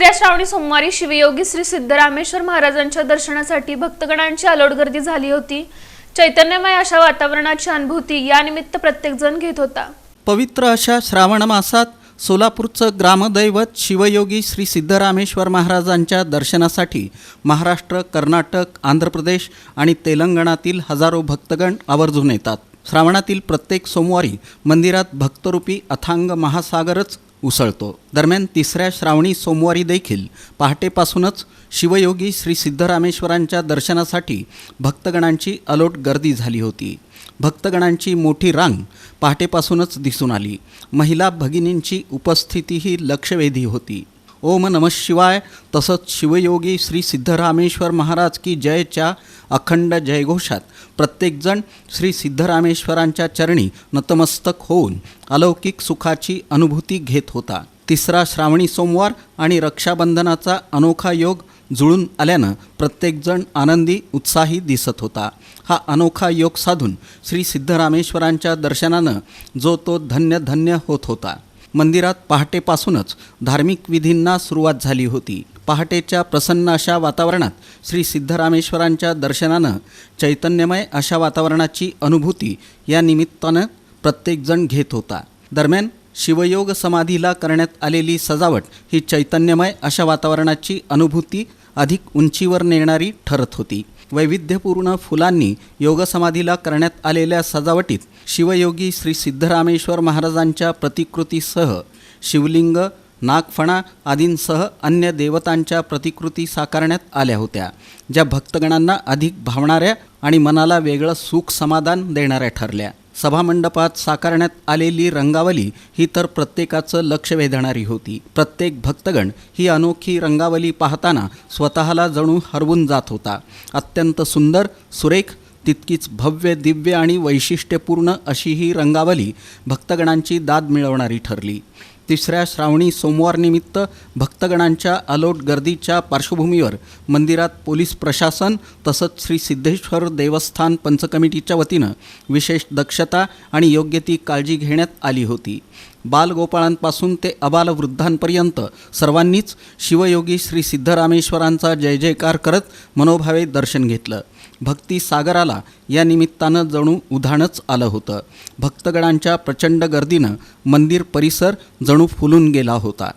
तिसऱ्या श्रावणी सोमवारी शिवयोगी श्री सिद्धरामेश्वर महाराजांच्या दर्शनासाठी भक्तगणांची अलोट गर्दी झाली होती। चैतन्यमय अशा वातावरणाची अनुभूती या निमित्त प्रत्येक जण घेत होता। पवित्र अशा श्रावण मासात सोलापूरचं ग्रामदैवत शिवयोगी श्री सिद्धरामेश्वर महाराजांच्या दर्शनासाठी महाराष्ट्र, कर्नाटक, आंध्र प्रदेश आणि तेलंगणातील हजारो भक्तगण आवर्जून येतात। श्रावणातील प्रत्येक सोमवारी मंदिरात भक्तरूपी अथांग महासागरच उसळतो। दरम्यान तिसऱ्या श्रावणी सोमवारी देखील पहाटेपासूनच शिवयोगी श्री सिद्धरामेश्वरांच्या दर्शनासाठी भक्तगणांची अलोट गर्दी झाली होती। भक्तगणांची मोठी रांग पहाटेपासूनच दिसून आली। महिला भगिनींची उपस्थितीही लक्षवेधी होती। ओम नमः शिवाय तसंच शिवयोगी श्री सिद्धरामेश्वर महाराज की जयच्या अखंड जयघोषात प्रत्येकजण श्री सिद्धरामेश्वरांच्या चरणी नतमस्तक होऊन अलौकिक सुखाची अनुभूती घेत होता। तिसरा श्रावणी सोमवार आणि रक्षाबंधनाचा अनोखा योग जुळून आल्यानं प्रत्येकजण आनंदी उत्साही दिसत होता। हा अनोखा योग साधून श्री सिद्धरामेश्वरांच्या दर्शनानं जो तो धन्य धन्य होत होता। मंदिरात पहाटेपासूनच धार्मिक विधींना सुरुवात झाली होती। पहाटेच्या प्रसन्न अशा वातावरणात श्री सिद्धरामेश्वरांच्या दर्शनानं चैतन्यमय अशा वातावरणाची अनुभूती या निमित्तानं प्रत्येकजण घेत होता। दरम्यान शिवयोग समाधीला करण्यात आलेली सजावट ही चैतन्यमय अशा वातावरणाची अनुभूती अधिक उंचीवर नेणारी ठरत होती। वैविध्यपूर्ण फुलांनी योगसमाधीला करण्यात आलेल्या सजावटीत शिवयोगी श्री सिद्धरामेश्वर महाराजांच्या प्रतिकृतीसह शिवलिंग, नागफणा आदींसह अन्य देवतांच्या प्रतिकृती साकारण्यात आल्या होत्या, ज्या भक्तगणांना अधिक भावणाऱ्या आणि मनाला वेगळं सुख समाधान देणाऱ्या ठरल्या। सभामंडपात साकारण्यात आलेली रंगावली ही तर प्रत्येकाचं लक्ष वेधणारी होती। प्रत्येक भक्तगण ही अनोखी रंगावली पाहताना स्वतःला जणू हरवून जात होता। अत्यंत सुंदर, सुरेख, तितकीच भव्य, दिव्य आणि वैशिष्ट्यपूर्ण अशी ही रंगावली भक्तगणांची दाद मिळवणारी ठरली। तिसऱ्या श्रावणी सोमवारनिमित्त भक्तगणांच्या अलोट गर्दीच्या पार्श्वभूमीवर मंदिरात पोलीस प्रशासन तसंच श्री सिद्धेश्वर देवस्थान पंचकमिटीच्या वतीनं विशेष दक्षता आणि योग्य ती काळजी घेण्यात आली होती। बालगोपाळांपासून ते अबालवृद्धांपर्यंत सर्वांनीच शिवयोगी श्री सिद्धरामेश्वरांचा जय जयकार करत मनोभावे दर्शन घेतलं। भक्ती सागराला या निमित्तानं जणू उधाणच आलं होतं। भक्तगणांच्या प्रचंड गर्दीनं मंदिर परिसर जणू फुलून गेला होता।